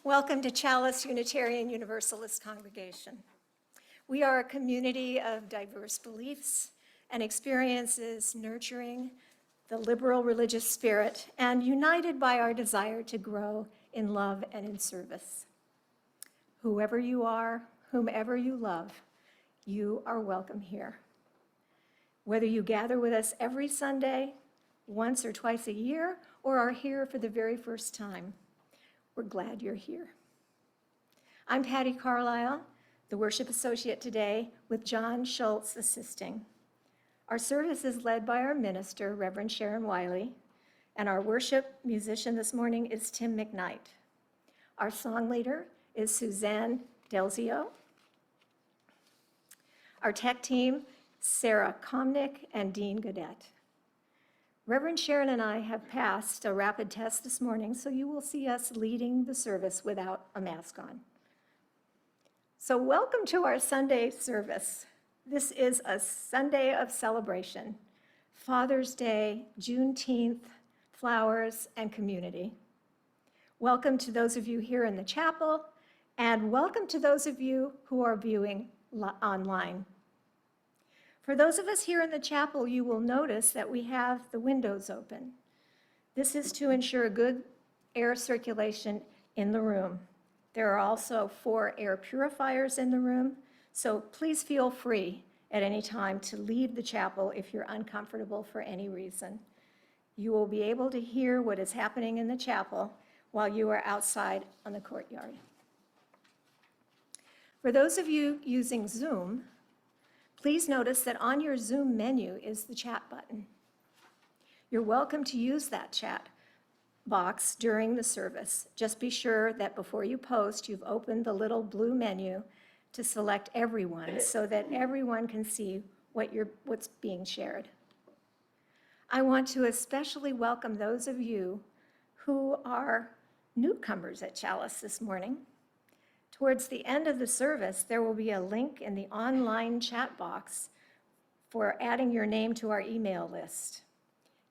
Welcome to Chalice Unitarian Universalist Congregation. We are a community of diverse beliefs and experiences nurturing the liberal religious spirit and united by our desire to grow in love and in service. Whoever you are, whomever you love, you are welcome here. Whether you gather with us every Sunday, once or twice a year, or are here for the very first time, we're glad you're here. I'm Patty Carlisle, the worship associate today, with John Schultz assisting. Our service is led by our minister, Reverend Sharon Wiley, and our worship musician this morning is Tim McKnight. Our song leader is Suzanne Delzio. Our tech team, Sarah Komnick and Dean Godet. Reverend Sharon and I have passed a rapid test this morning, so you will see us leading the service without a mask on. So welcome to our Sunday service. This is a Sunday of celebration. Father's Day, Juneteenth, flowers, and community. Welcome to those of you here in the chapel, and welcome to those of you who are viewing online. For those of us here in the chapel, you will notice that we have the windows open. This is to ensure good air circulation in the room. There are also 4 air purifiers in the room, so please feel free at any time to leave the chapel if you're uncomfortable for any reason. You will be able to hear what is happening in the chapel while you are outside on the courtyard. For those of you using Zoom, please notice that on your Zoom menu is the chat button. You're welcome to use that chat box during the service. Just be sure that before you post, you've opened the little blue menu to select everyone so that everyone can see what's being shared. I want to especially welcome those of you who are newcomers at Chalice this morning. Towards the end of the service, there will be a link in the online chat box for adding your name to our email list.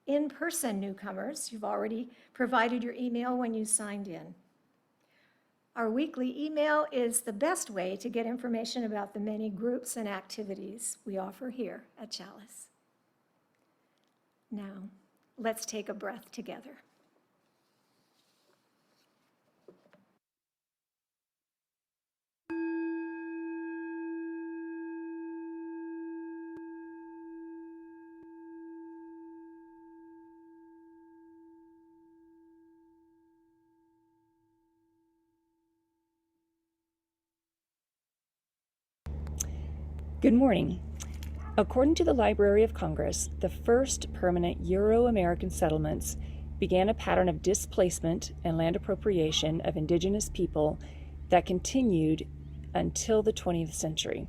In-person newcomers, you've already provided your email when you signed in. Our weekly email is the best way to get information about the many groups and activities we offer here at Chalice. Now, let's take a breath together. Good morning. According to the Library of Congress, the first permanent Euro-American settlements began a pattern of displacement and land appropriation of indigenous people that continued until the 20th century.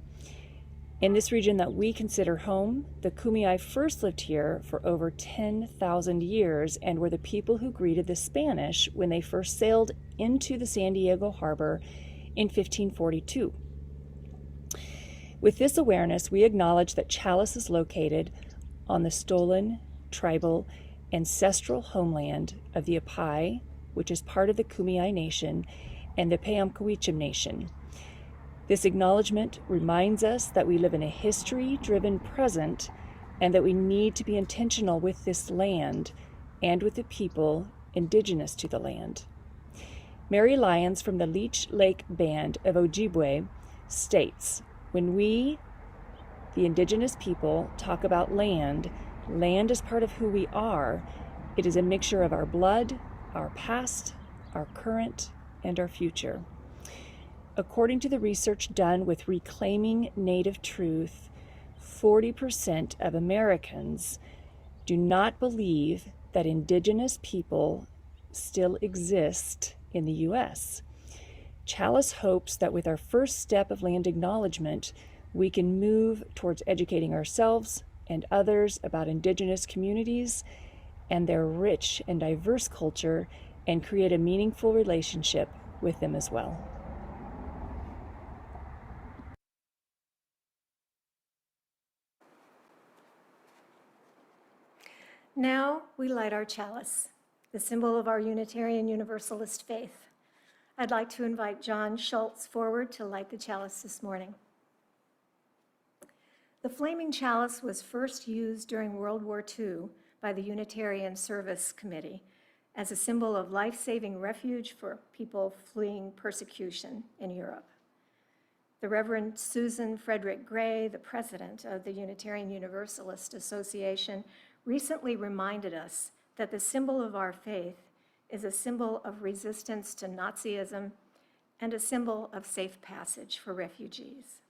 In this region that we consider home, the Kumeyaay first lived here for over 10,000 years and were the people who greeted the Spanish when they first sailed into the San Diego harbor in 1542. With this awareness, we acknowledge that Chalice is located on the stolen, tribal, ancestral homeland of the Apai, which is part of the Kumeyaay Nation, and the Payamkawichem Nation. This acknowledgement reminds us that we live in a history-driven present and that we need to be intentional with this land and with the people indigenous to the land. Mary Lyons from the Leech Lake Band of Ojibwe states, "When we, the indigenous people, talk about land, land is part of who we are. It is a mixture of our blood, our past, our current, and our future." According to the research done with Reclaiming Native Truth, 40% of Americans do not believe that indigenous people still exist in the U.S. Chalice hopes that with our first step of land acknowledgement, we can move towards educating ourselves and others about indigenous communities and their rich and diverse culture and create a meaningful relationship with them as well. Now we light our chalice. the symbol of our Unitarian Universalist faith. I'd like to invite John Schultz forward to light the chalice this morning. The flaming chalice was first used during World War II by the Unitarian Service Committee as a symbol of life-saving refuge for people fleeing persecution in Europe. The Reverend Susan Frederick Gray, the president of the Unitarian Universalist Association, recently reminded us that the symbol of our faith is a symbol of resistance to Nazism and a symbol of safe passage for refugees.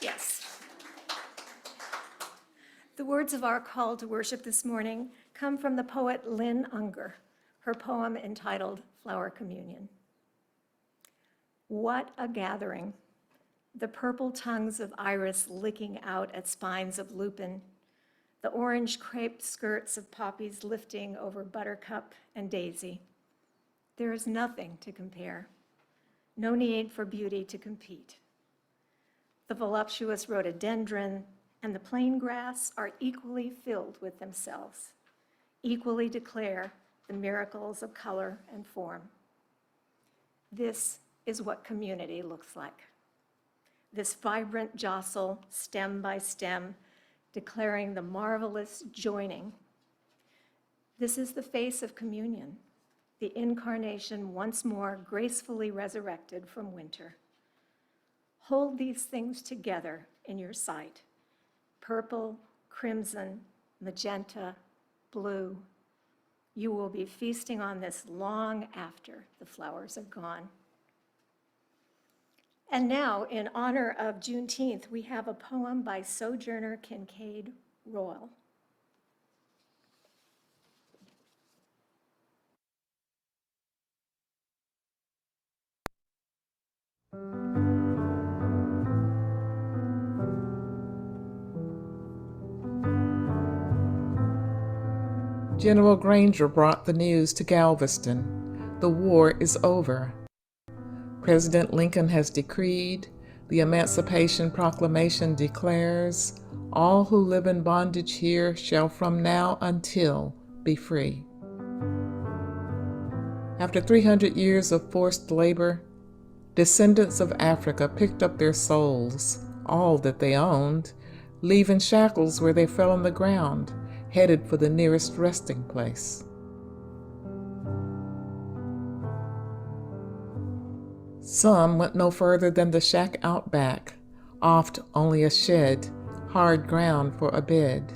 Yes. The words of our call to worship this morning come from the poet Lynn Unger, her poem entitled Flower Communion. What a gathering, the purple tongues of iris licking out at spines of lupin, the orange crepe skirts of poppies lifting over buttercup and daisy. There is nothing to compare, no need for beauty to compete. The voluptuous rhododendron and the plain grass are equally filled with themselves, equally declare the miracles of color and form. This is what community looks like. This vibrant jostle, stem by stem, declaring the marvelous joining. This is the face of communion, the incarnation once more gracefully resurrected from winter. Hold these things together in your sight. Purple, crimson, magenta, blue. You will be feasting on this long after the flowers are gone. And now, in honor of Juneteenth, we have a poem by Sojourner Kincaid Royal. General Granger brought the news to Galveston. The war is over. President Lincoln has decreed, the Emancipation Proclamation declares, all who live in bondage here shall from now until be free. After 300 years of forced labor, Descendants of Africa picked up their souls, all that they owned, leaving shackles where they fell on the ground, headed for the nearest resting place. Some went no further than the shack out back, oft only a shed, hard ground for a bed,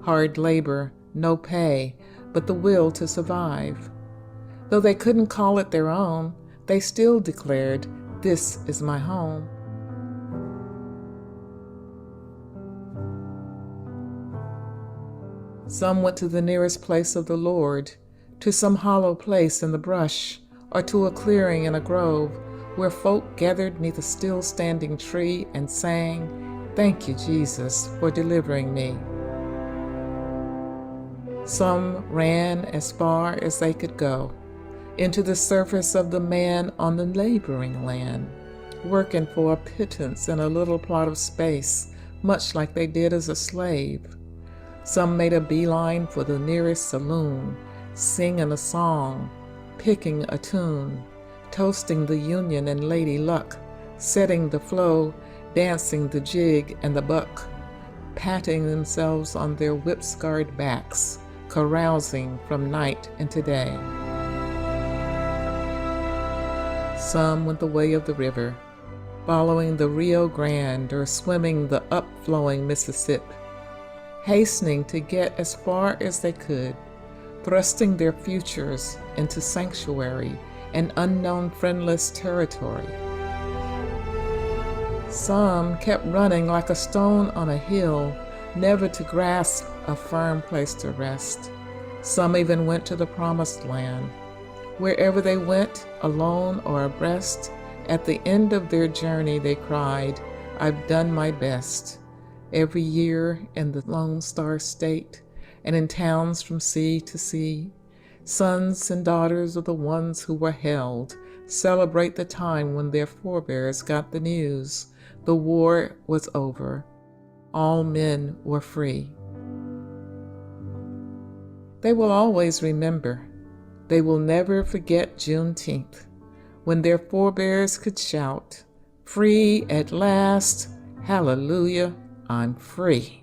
hard labor, no pay, but the will to survive. Though they couldn't call it their own, they still declared, "This is my home." Some went to the nearest place of the Lord, to some hollow place in the brush, or to a clearing in a grove, where folk gathered neath a still-standing tree and sang, "Thank you, Jesus, for delivering me." Some ran as far as they could go, into the surface of the man on the laboring land, working for a pittance in a little plot of space, much like they did as a slave. Some made a beeline for the nearest saloon, singing a song, picking a tune, toasting the union and lady luck, setting the flow, dancing the jig and the buck, patting themselves on their whip-scarred backs, carousing from night into day. Some went the way of the river, following the Rio Grande or swimming the upflowing Mississippi, hastening to get as far as they could, thrusting their futures into sanctuary and unknown friendless territory. Some kept running like a stone on a hill, never to grasp a firm place to rest. Some even went to the promised land. Wherever they went, alone or abreast, at the end of their journey they cried, "I've done my best." Every year in the Lone Star State and in towns from sea to sea, sons and daughters of the ones who were held celebrate the time when their forebears got the news. The war was over. All men were free. They will always remember. They will never forget Juneteenth, when their forebears could shout, "Free at last, hallelujah, I'm free."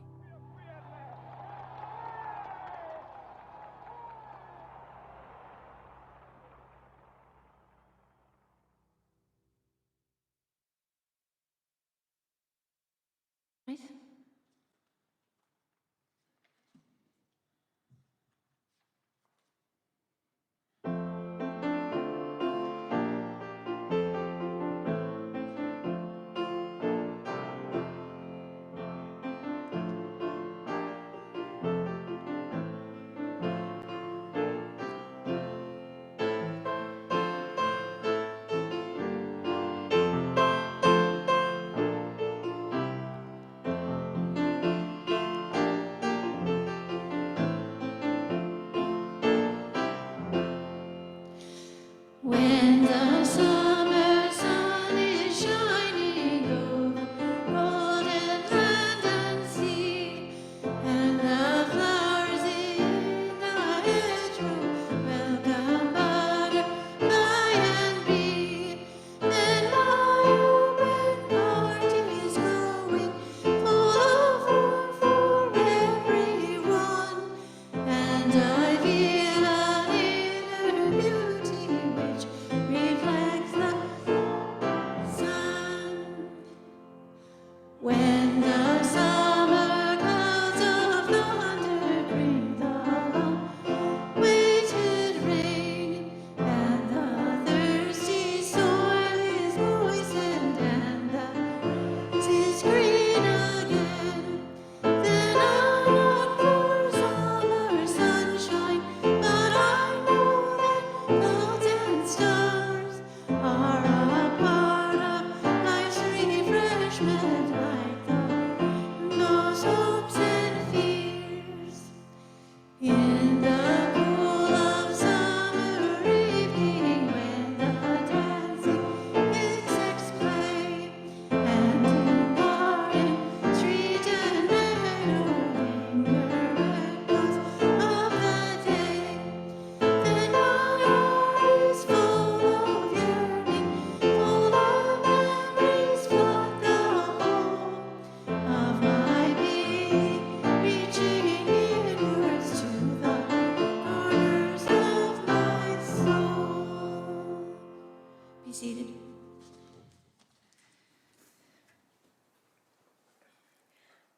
Be seated.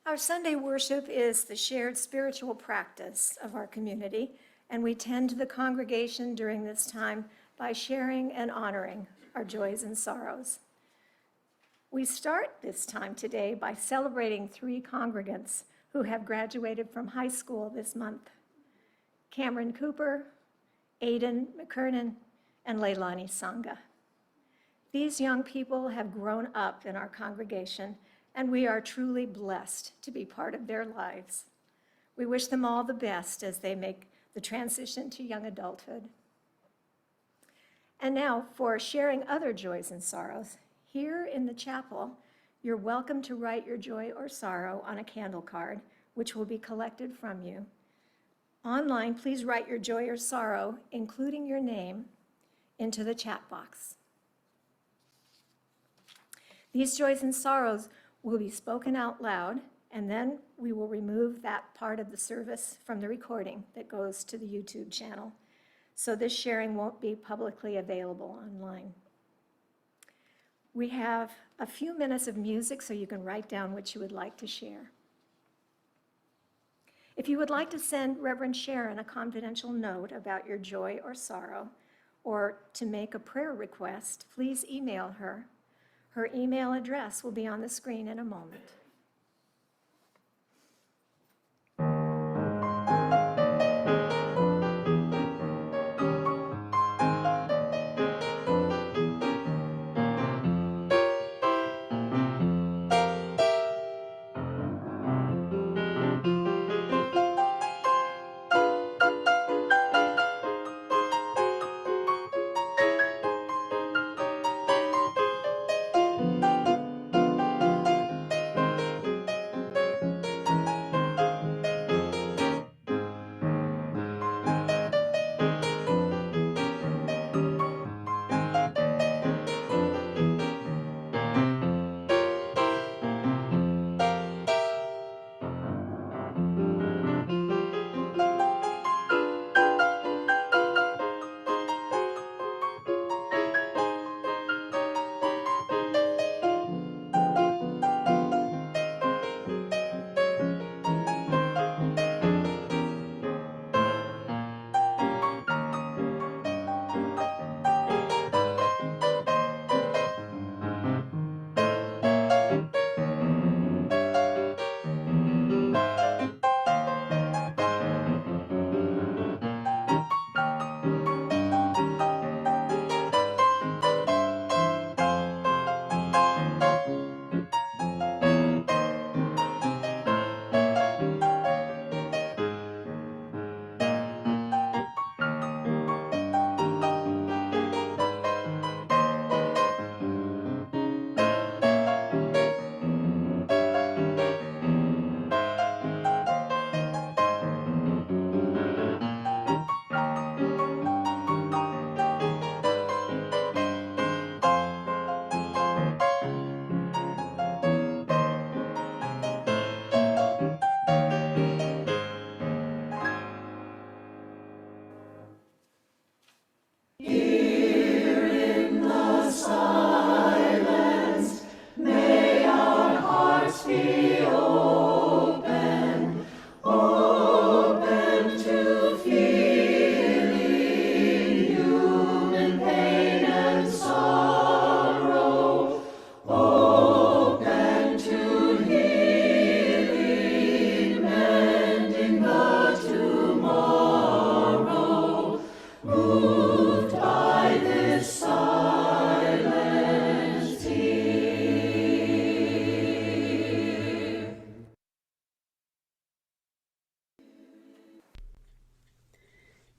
Our Sunday worship is the shared spiritual practice of our community, and we tend to the congregation during this time by sharing and honoring our joys and sorrows. We start this time today by celebrating 3 congregants who have graduated from high school this month: Cameron Cooper, Aidan McKernan, and Leilani Sangha. These young people have grown up in our congregation, and we are truly blessed to be part of their lives. We wish them all the best as they make the transition to young adulthood. And now, for sharing other joys and sorrows, here in the chapel, you're welcome to write your joy or sorrow on a candle card, which will be collected from you. Online, please write your joy or sorrow, including your name, into the chat box. These joys and sorrows will be spoken out loud, and then we will remove that part of the service from the recording that goes to the YouTube channel. So this sharing won't be publicly available online. We have a few minutes of music so you can write down what you would like to share. If you would like to send Reverend Sharon a confidential note about your joy or sorrow, or to make a prayer request, please email her. Her email address will be on the screen in a moment.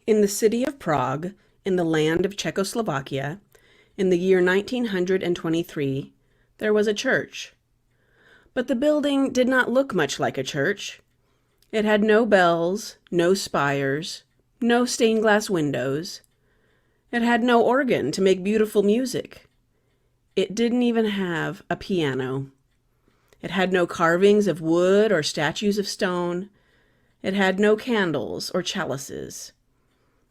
In the city of Prague, in the land of Czechoslovakia, in the year 1923, there was a church. But the building did not look much like a church. It had no bells, no spires, no stained glass windows. It had no organ to make beautiful music. It didn't even have a piano. It had no carvings of wood or statues of stone. It had no candles or chalices.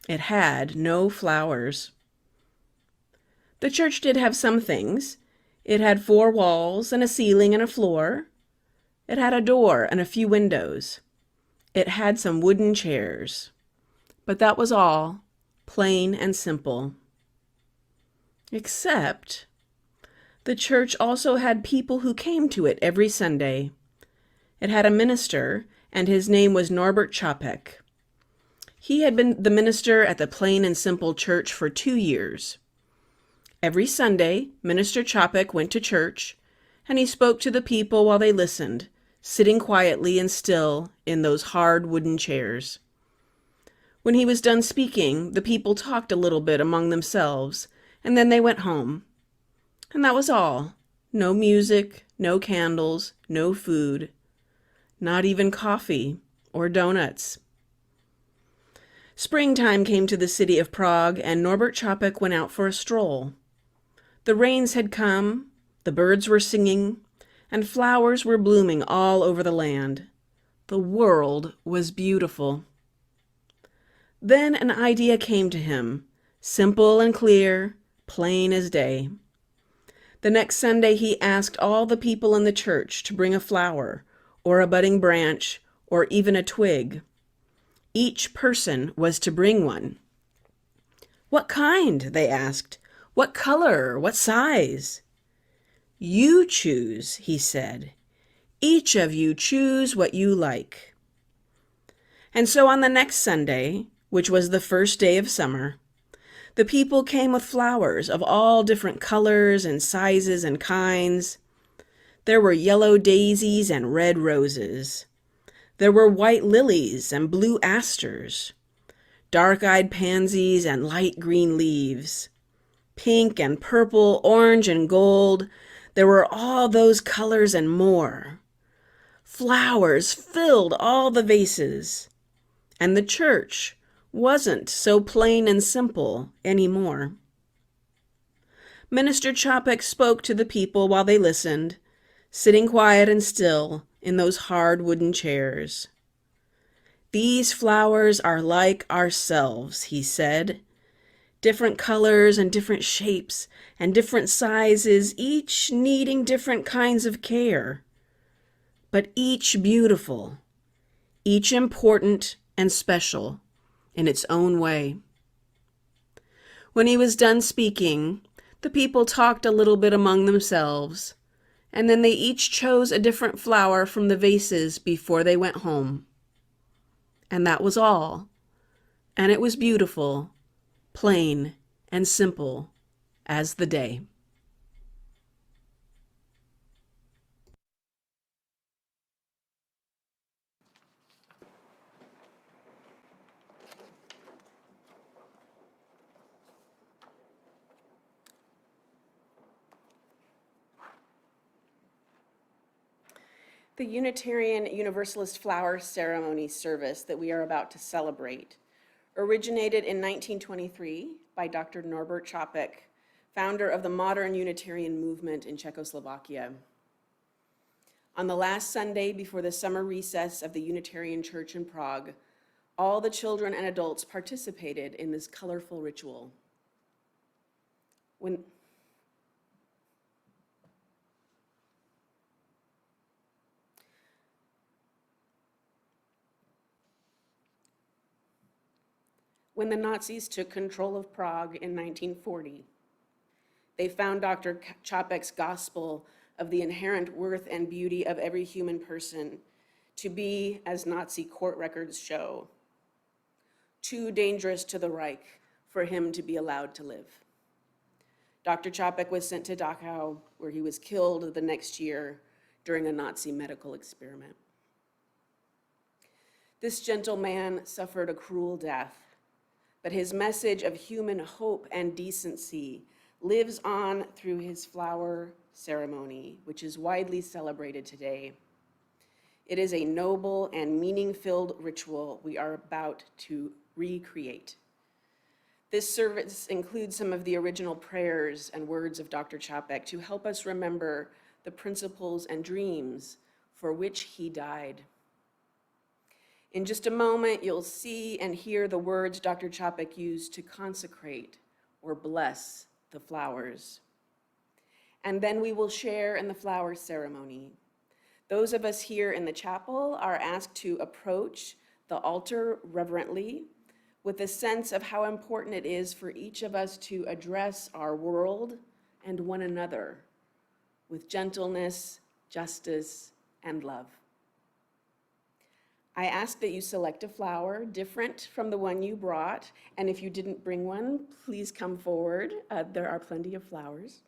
It had no flowers. The church did have some things. It had 4 walls and a ceiling and a floor. It had a door and a few windows. It had some wooden chairs. But that was all, plain and simple. Except the church also had people who came to it every Sunday. It had a minister, and his name was Norbert Capek. He had been the minister at the Plain and Simple Church for 2 years. Every Sunday, Minister Capek went to church, and he spoke to the people while they listened, sitting quietly and still in those hard wooden chairs. When he was done speaking, the people talked a little bit among themselves, and then they went home. And that was all. No music, no candles, no food, not even coffee or donuts. Springtime came to the city of Prague, and Norbert Capek went out for a stroll. The rains had come, the birds were singing, and flowers were blooming all over the land. The world was beautiful. Then an idea came to him, simple and clear, plain as day. The next Sunday he asked all the people in the church to bring a flower, or a budding branch, or even a twig. Each person was to bring one. "What kind?" they asked. "What color? What size?" "You choose," he said. "Each of you choose what you like." And so on the next Sunday, which was the first day of summer, the people came with flowers of all different colors and sizes and kinds. There were yellow daisies and red roses. There were white lilies and blue asters, dark-eyed pansies and light green leaves, pink and purple, orange and gold. There were all those colors and more. Flowers filled all the vases, and the church wasn't so plain and simple anymore. Minister Capek spoke to the people while they listened, sitting quiet and still in those hard wooden chairs. "These flowers are like ourselves," he said. "Different colors and different shapes and different sizes, each needing different kinds of care, but each beautiful, each important and special in its own way." When he was done speaking, the people talked a little bit among themselves, and then they each chose a different flower from the vases before they went home. And that was all. And it was beautiful, plain and simple as the day. The Unitarian Universalist Flower Ceremony service that we are about to celebrate originated in 1923 by Dr. Norbert Capek, founder of the modern Unitarian movement in Czechoslovakia. On the last Sunday before the summer recess of the Unitarian Church in Prague, all the children and adults participated in this colorful ritual. When the Nazis took control of Prague in 1940, they found Dr. Capek's gospel of the inherent worth and beauty of every human person to be, as Nazi court records show, too dangerous to the Reich for him to be allowed to live. Dr. Capek was sent to Dachau, where he was killed the next year during a Nazi medical experiment. This gentle man suffered a cruel death, but his message of human hope and decency lives on through his flower ceremony, which is widely celebrated today. It is a noble and meaning-filled ritual we are about to recreate. This service includes some of the original prayers and words of Dr. Capek to help us remember the principles and dreams for which he died. In just a moment, you'll see and hear the words Dr. Capek used to consecrate or bless the flowers. And then we will share in the flower ceremony. Those of us here in the chapel are asked to approach the altar reverently, with a sense of how important it is for each of us to address our world and one another with gentleness, justice, and love. I ask that you select a flower different from the one you brought, and if you didn't bring one, please come forward. There are plenty of flowers.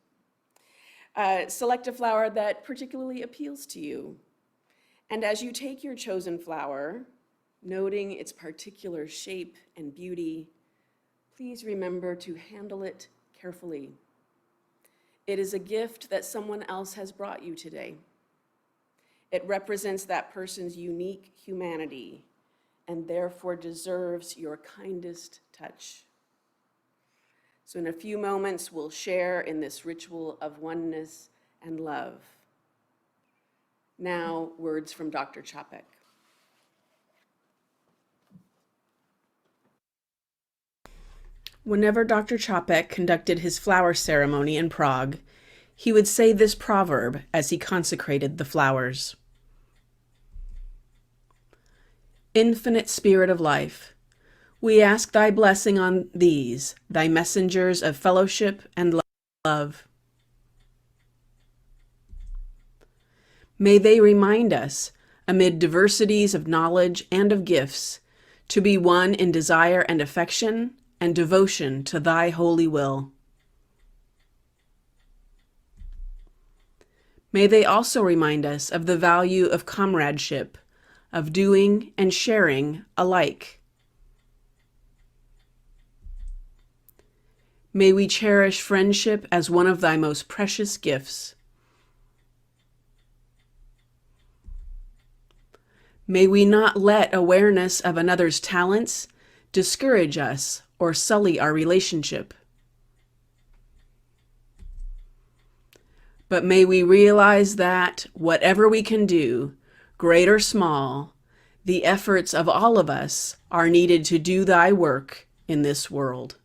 Select a flower that particularly appeals to you. And as you take your chosen flower, noting its particular shape and beauty, please remember to handle it carefully. It is a gift that someone else has brought you today. It represents that person's unique humanity and therefore deserves your kindest touch. So in a few moments, we'll share in this ritual of oneness and love. Now, words from Dr. Capek. Whenever Dr. Capek conducted his flower ceremony in Prague, he would say this proverb as he consecrated the flowers. Infinite Spirit of life, we ask thy blessing on these, thy messengers of fellowship and love. May they remind us, amid diversities of knowledge and of gifts, to be one in desire and affection and devotion to thy holy will. May they also remind us of the value of comradeship, of doing and sharing alike. May we cherish friendship as one of thy most precious gifts. May we not let awareness of another's talents discourage us or sully our relationship. But may we realize that whatever we can do, great or small, the efforts of all of us are needed to do thy work in this world.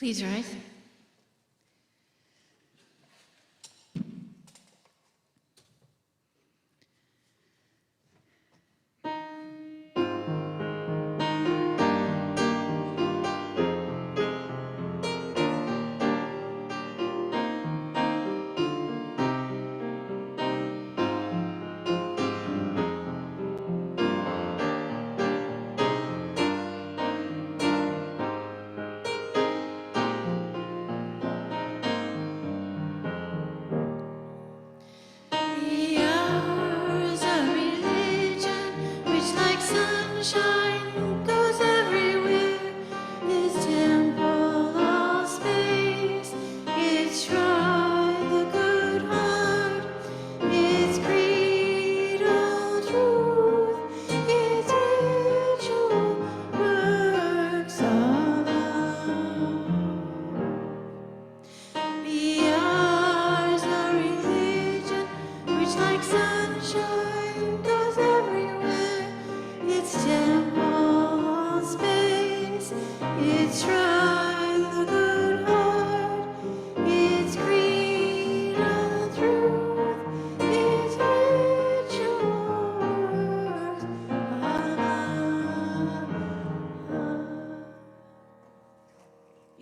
Please rise.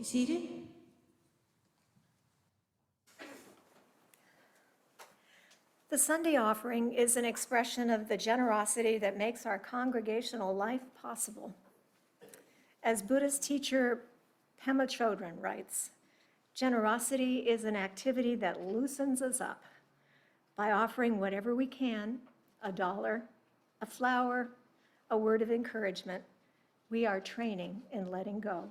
Be seated. The Sunday offering is an expression of the generosity that makes our congregational life possible. As Buddhist teacher Pema Chodron writes, generosity is an activity that loosens us up. By offering whatever we can, $1, a flower, a word of encouragement, we are training in letting go.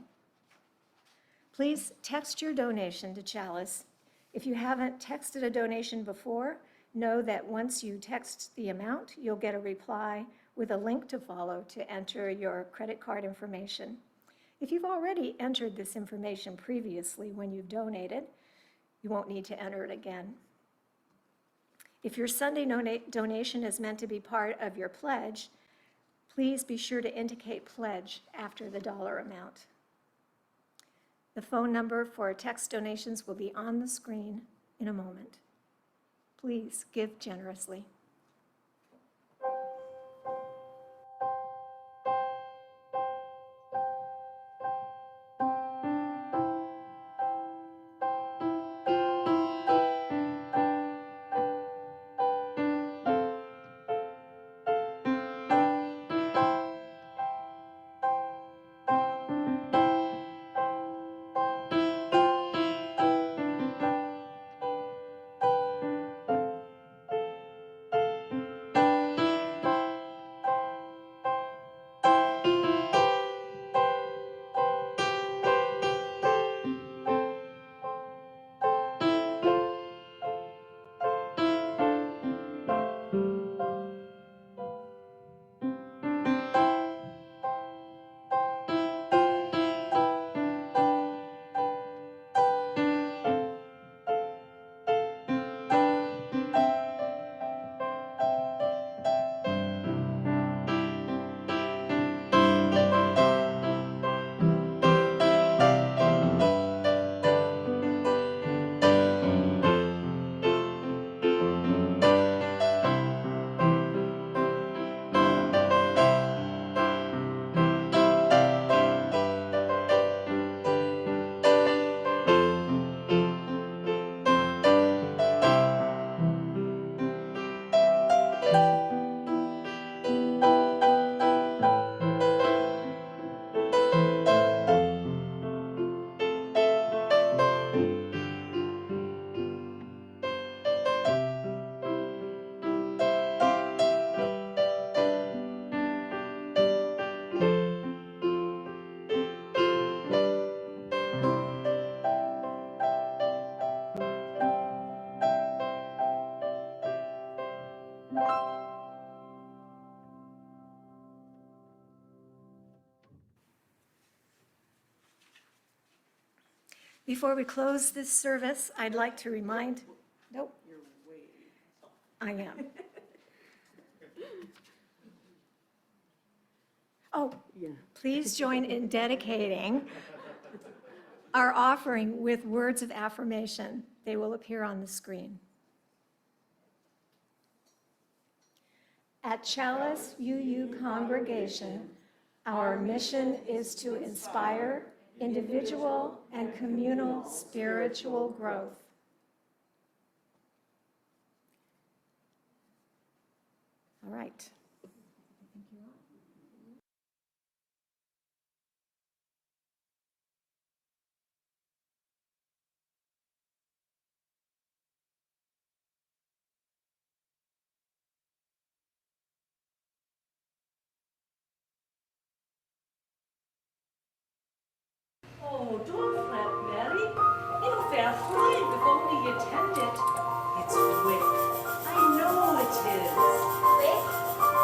Please text your donation to Chalice. If you haven't texted a donation before, know that once you text the amount, you'll get a reply with a link to follow to enter your credit card information. If you've already entered this information previously when you've donated, you won't need to enter it again. If your Sunday donation is meant to be part of your pledge, please be sure to indicate pledge after the dollar amount. The phone number for text donations will be on the screen in a moment. Please give generously. Before we close this service, I'd like to remind, nope. I am. Oh, please join in dedicating our offering with words of affirmation. They will appear on the screen. At Chalice UU Congregation, our mission is to inspire individual and communal spiritual growth. All right. Oh, don't fret, Mary. It'll fair thrive if only you tend it. It's wick. I know it is. Wick?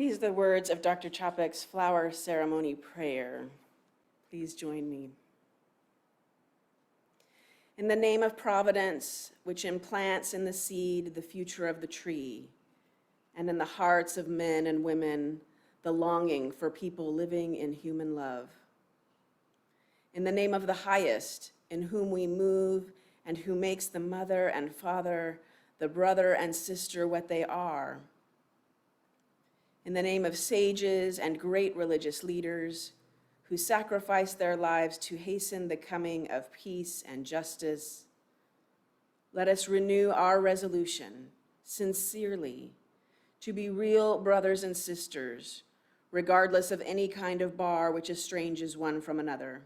These are the words of Dr. Capek's flower ceremony prayer. Please join me. In the name of Providence, which implants in the seed the future of the tree, and in the hearts of men and women the longing for people living in human love. In the name of the highest, in whom we move and who makes the mother and father, the brother and sister what they are. In the name of sages and great religious leaders who sacrificed their lives to hasten the coming of peace and justice, let us renew our resolution sincerely to be real brothers and sisters, regardless of any kind of bar which estranges one from another.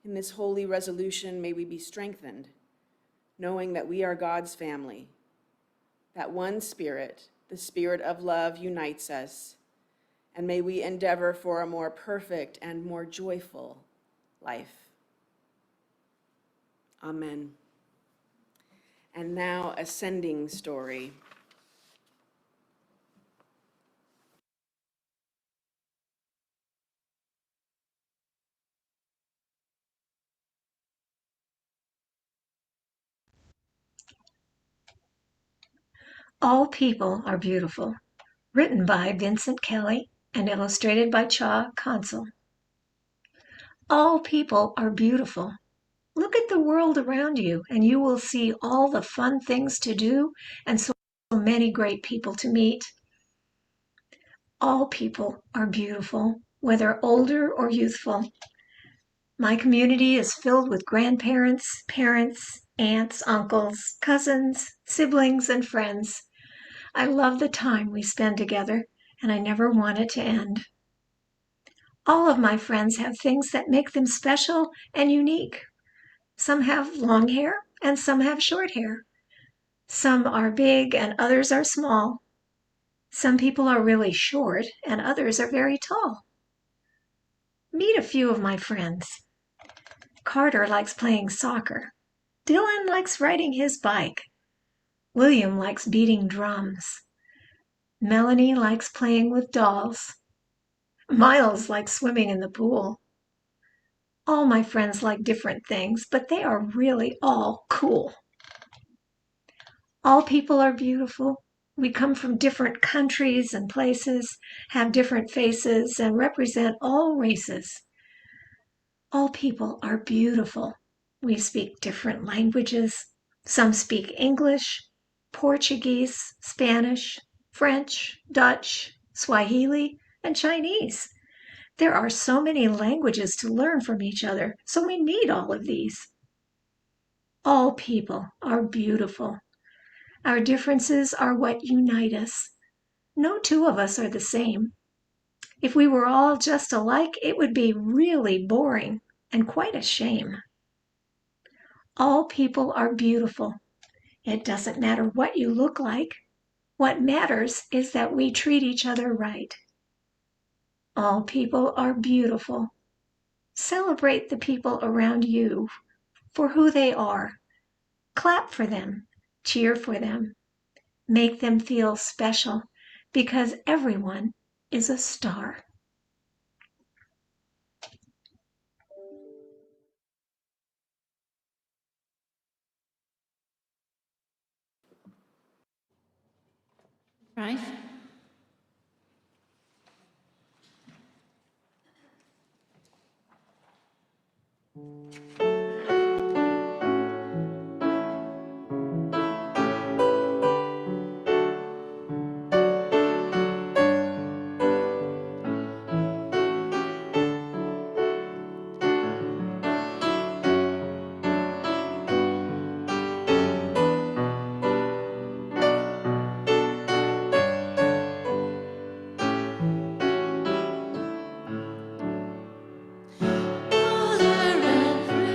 In this holy resolution, may we be strengthened, knowing that we are God's family, that one Spirit, the Spirit of love, unites us, and may we endeavor for a more perfect and more joyful life. Amen. And now, a sending story. All People Are Beautiful, written by Vincent Kelly and illustrated by Cha Consul. All people are beautiful. Look at the world around you, and you will see all the fun things to do and so many great people to meet. All people are beautiful, whether older or youthful. My community is filled with grandparents, parents, aunts, uncles, cousins, siblings, and friends. I love the time we spend together, and I never want it to end. All of my friends have things that make them special and unique. Some have long hair, and some have short hair. Some are big, and others are small. Some people are really short, and others are very tall. Meet a few of my friends. Carter likes playing soccer. Dylan likes riding his bike. William likes beating drums. Melanie likes playing with dolls. Miles likes swimming in the pool. All my friends like different things, but they are really all cool. All people are beautiful. We come from different countries and places, have different faces, and represent all races. All people are beautiful. We speak different languages. Some speak English, Portuguese, Spanish, French, Dutch, Swahili, and Chinese. There are so many languages to learn from each other, so we need all of these. All people are beautiful. Our differences are what unite us. No two of us are the same. If we were all just alike, it would be really boring and quite a shame. All people are beautiful. It doesn't matter what you look like. What matters is that we treat each other right. All people are beautiful. Celebrate the people around you for who they are. Clap for them. Cheer for them. Make them feel special because everyone is a star. Right? All the red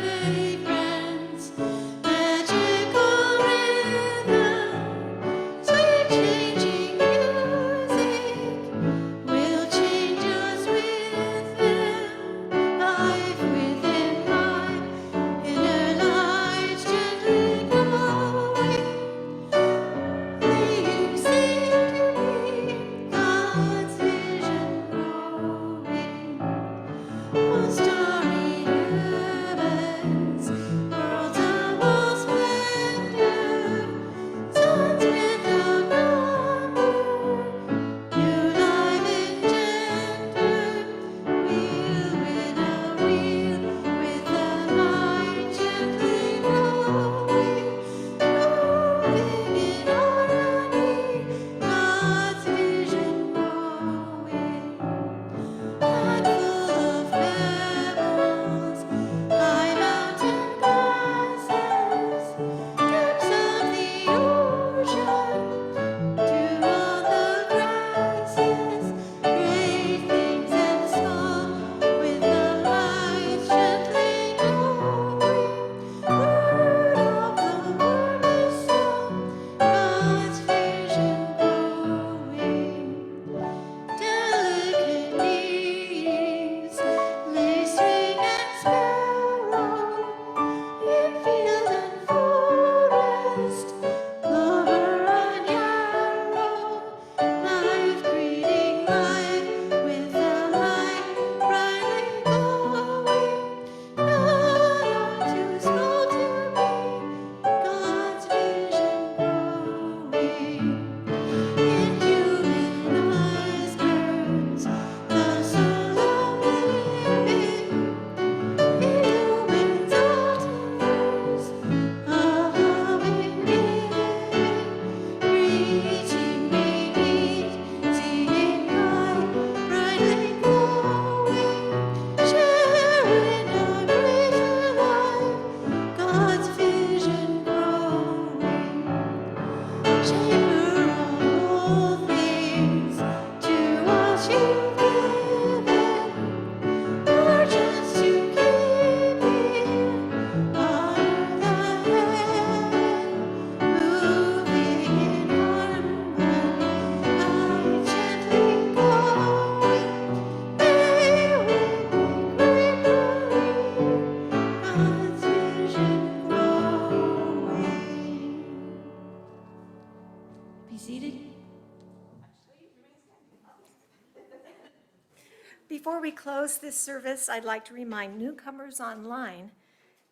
close this service, I'd like to remind newcomers online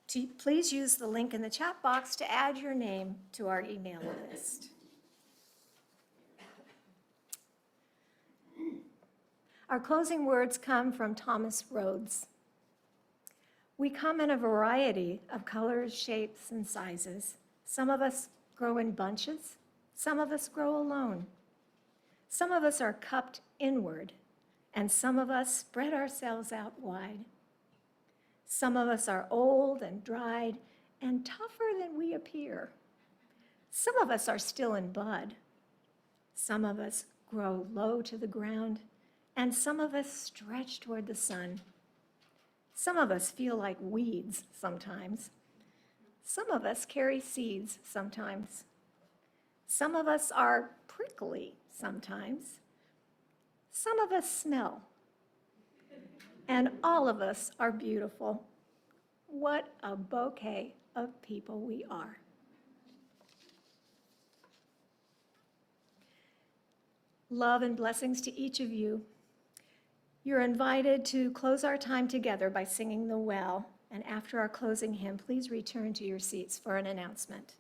to please use the link in the chat box to add your name to our email list. Our closing words come from Thomas Rhodes. We come in a variety of colors, shapes, and sizes. Some of us grow in bunches. Some of us grow alone. Some of us are cupped inward, and some of us spread ourselves out wide. Some of us are old and dried and tougher than we appear. Some of us are still in bud. Some of us grow low to the ground, and some of us stretch toward the sun. Some of us feel like weeds sometimes. Some of us carry seeds sometimes. Some of us are prickly sometimes. Some of us smell. And all of us are beautiful. What a bouquet of people we are. Love and blessings to each of you. You're invited to close our time together by singing the well. And after our closing hymn, please return to your seats for an announcement.